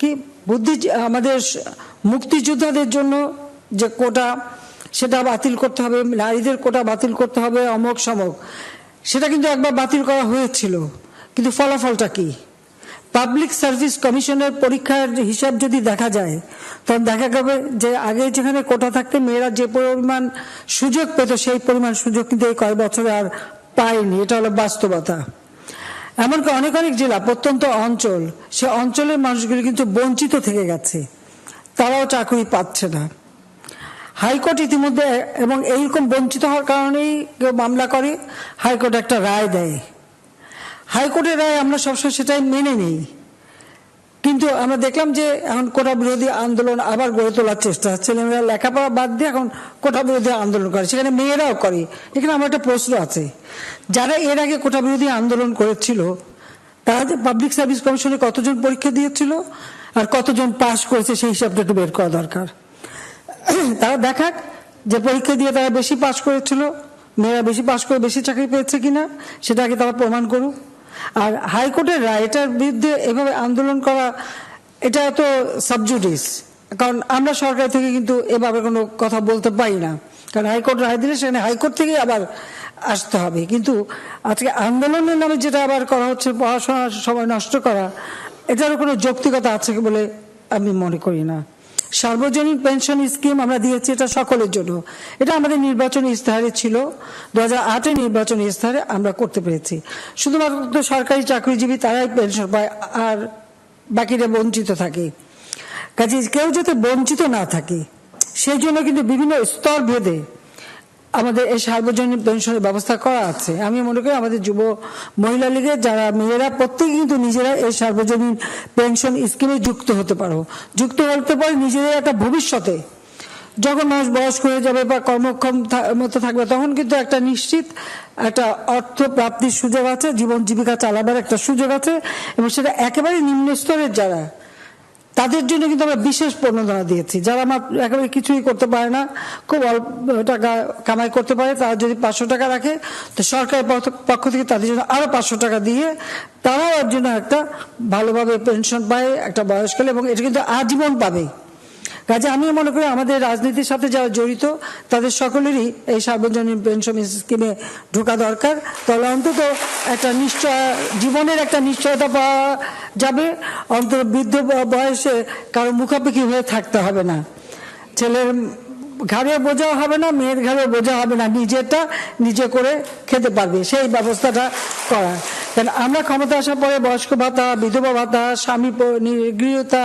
কি বুদ্ধি আমাদের মুক্তিযোদ্ধাদের জন্য যে কোটা সেটা বাতিল করতে হবে, নারীদের কোটা বাতিল করতে হবে, অমক সমক, সেটা কিন্তু একবার বাতিল করা হয়েছিল, কিন্তু ফলাফলটা কি? পাবলিক সার্ভিস কমিশনের পরীক্ষার হিসাব যদি দেখা যায় তখন দেখা যাবে যে আগে যেখানে কোটা থাকতে মেয়েরা যে পরিমাণ সুযোগ পেত সেই পরিমাণ সুযোগ কিন্তু এই কয়েক বছরে আর পায়নি। এটা হলো বাস্তবতা। এমনকি অনেক অনেক জেলা, প্রত্যন্ত অঞ্চল, সে অঞ্চলের মানুষগুলি কিন্তু বঞ্চিত থেকে গেছে, তারাও চাকরি পাচ্ছে না। হাইকোর্ট ইতিমধ্যে, এবং এইরকম বঞ্চিত হওয়ার কারণেই কেউ মামলা করে, হাইকোর্ট একটা রায় দেয়। হাইকোর্টের রায় আমরা সবসময় সেটাই মেনে নিই, কিন্তু আমরা দেখলাম যে এখন কোটা বিরোধী আন্দোলন আবার গড়ে তোলার চেষ্টা, ছেলেমেয়েরা লেখাপড়া বাদ দিয়ে এখন কোটা বিরোধী আন্দোলন করে, সেখানে মেয়েরাও করে। এখানে আমার একটা প্রশ্ন আছে, যারা এর আগে কোটা বিরোধী আন্দোলন করেছিল তারা যে পাবলিক সার্ভিস কমিশনে কতজন পরীক্ষা দিয়েছিল আর কতজন পাশ করেছে সেই হিসাবটা একটু বের করা দরকার। তারা দেখাক যে পরীক্ষা দিয়ে তারা বেশি পাশ করেছিল, মেয়েরা বেশি পাশ করে বেশি চাকরি পেয়েছে কিনা, সেটা আগে তারা প্রমাণ করুক। আর হাইকোর্টের রায়, এটার বিরুদ্ধে এভাবে আন্দোলন করা, এটা তো সাবজুডিস, কারণ আমরা সরকার থেকে কিন্তু এভাবে কোনো কথা বলতে পারি না, কারণ হাইকোর্ট রায় দিলে সেখানে হাইকোর্ট থেকেই আবার আসতে হবে। কিন্তু আজকে আন্দোলনের নামে যেটা আবার করা হচ্ছে, পড়াশোনার সময় নষ্ট করা, এটারও কোনো যৌক্তিকতা আছে বলে আমি মনে করি না। সার্বজনীন পেনশন স্কিম আমরা দিয়েছি, এটা সকলের জন্য, এটা আমাদের নির্বাচনী ইস্তাহারে ছিল, 2008-এর নির্বাচনী ইস্তাহারে আমরা করতে পেরেছি। শুধুমাত্র সরকারি চাকরিজীবী তারাই পেনশন পায়, আর বাকিরা বঞ্চিত থাকে। কাজে কেউ যাতে বঞ্চিত না থাকে সেই জন্য কিন্তু বিভিন্ন স্তর ভেদে আমাদের এই সার্বজনীন পেনশনের ব্যবস্থা করা আছে। আমি মনে করি আমাদের যুব মহিলা লীগের যারা মেয়েরা প্রত্যেকে কিন্তু নিজেরা এই সার্বজনীন পেনশন স্কিমে যুক্ত হতে পারে নিজেদের একটা ভবিষ্যতে, যখন মানুষ বয়স্ক হয়ে যাবে বা কর্মক্ষম মতো থাকবে তখন কিন্তু একটা নিশ্চিত একটা অর্থ প্রাপ্তির সুযোগ আছে, জীবন জীবিকা চালাবার একটা সুযোগ আছে, এবং সেটা একেবারে নিম্ন স্তরের যারা, তাদের জন্য কিন্তু আমরা বিশেষ প্রণোদনা দিয়েছি। যারা আমার একেবারে কিছুই করতে পারে না, খুব অল্প টাকা কামাই করতে পারে, তারা যদি 500 টাকা রাখে তো সরকারের পক্ষ থেকে তাদের জন্য আরো 500 টাকা দিয়ে তারাও এর জন্য একটা ভালোভাবে পেনশন পায় একটা বয়সকালে, এবং এটা কিন্তু আজীবন পাবে। কাজে আমি মনে করি আমাদের রাজনীতির সাথে যারা জড়িত তাদের সকলেরই এই সার্বজনীন পেনশন স্কিমে ঢোকা দরকার, তাহলে অন্তত একটা জীবনের একটা নিশ্চয়তা পাওয়া যাবে। অন্তত বৃদ্ধ বয়সে কারো মুখাপেক্ষি হয়ে থাকতে হবে না, ছেলের ঘাড়ে বোঝা হবে না, মেয়ের ঘাড়ে বোঝা হবে না, নিজেরটা নিজে করে খেতে পারবে, সেই ব্যবস্থাটা করা। কারণ আমরা ক্ষমতা আসার পরে বয়স্ক ভাতা, বিধবা ভাতা, স্বামী গৃহীতা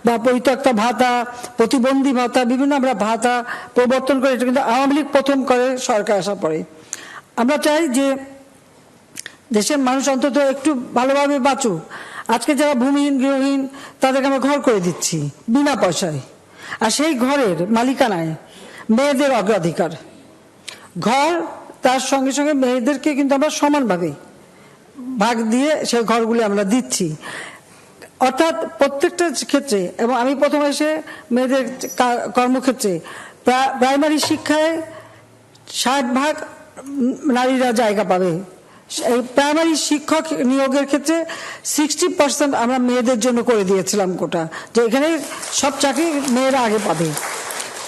বা পরিত্যক্তা ভাতা, প্রতিবন্ধী ভাতা, বিভিন্ন আমরা ভাতা প্রবর্তন করে, এটা কিন্তু আওয়ামী লীগ প্রথম করে সরকার আসার পরে। আমরা চাই যে দেশের মানুষ অন্তত একটু ভালোভাবে বাঁচুক। আজকে যারা ভূমিহীন গৃহহীন তাদেরকে আমরা ঘর করে দিচ্ছি বিনা পয়সায়, আর সেই ঘরের মালিকানায় মেয়েদের অগ্রাধিকার। ঘর তার সঙ্গে সঙ্গে মেয়েদেরকে কিন্তু আমরা সমানভাবে ভাগ দিয়ে সেই ঘরগুলি আমরা দিচ্ছি, অর্থাৎ প্রত্যেকটা ক্ষেত্রে। এবং আমি প্রথম এসে মেয়েদের কর্মক্ষেত্রে প্রাইমারি শিক্ষায় 60% নারীরা জায়গা পাবে। এই প্রাইমারি শিক্ষক নিয়োগের ক্ষেত্রে 60% আমরা মেয়েদের জন্য করে দিয়েছিলাম কোটা, যে এখানে সব চাকরি মেয়েরা আগে পাবে।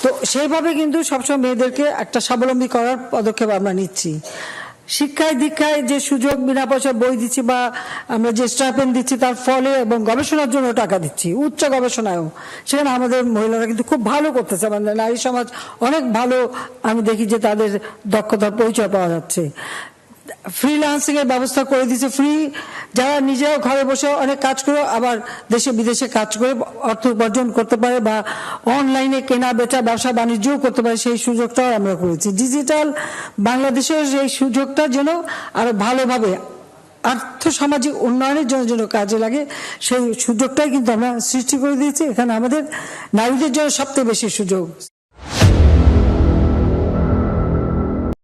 তো সেইভাবে কিন্তু সবসময় মেয়েদেরকে একটা স্বাবলম্বী করার পদক্ষেপ আমরা নিচ্ছি। শিক্ষায় দীক্ষায় যে সুযোগ, বিনা পয়সা বই দিচ্ছি বা আমরা যে স্টাইপেন্ড দিচ্ছি তার ফলে, এবং গবেষণার জন্য টাকা দিচ্ছি, উচ্চ গবেষণায়ও সেখানে আমাদের মহিলারা কিন্তু খুব ভালো করতেছে। আমাদের নারী সমাজ অনেক ভালো, আমি দেখি যে তাদের দক্ষতার পরিচয় পাওয়া যাচ্ছে। ফ্রিল্যান্সিং এর ব্যবস্থা করে দিচ্ছে, ফ্রি, যারা নিজেরা ঘরে বসে অনেক কাজ করে আবার দেশে বিদেশে কাজ করে অর্থ উপার্জন করতে পারে, বা অনলাইনে কেনা বেচা ব্যবসা বাণিজ্যও করতে পারে, সেই সুযোগটাও আমরা করেছি। ডিজিটাল বাংলাদেশের সেই সুযোগটা যেন আরো ভালোভাবে আর্থ সামাজিক উন্নয়নের জন্য কাজে লাগে, সেই সুযোগটাই কিন্তু আমরা সৃষ্টি করে দিয়েছি। এখানে আমাদের নারীদের জন্য সবচেয়ে বেশি সুযোগ।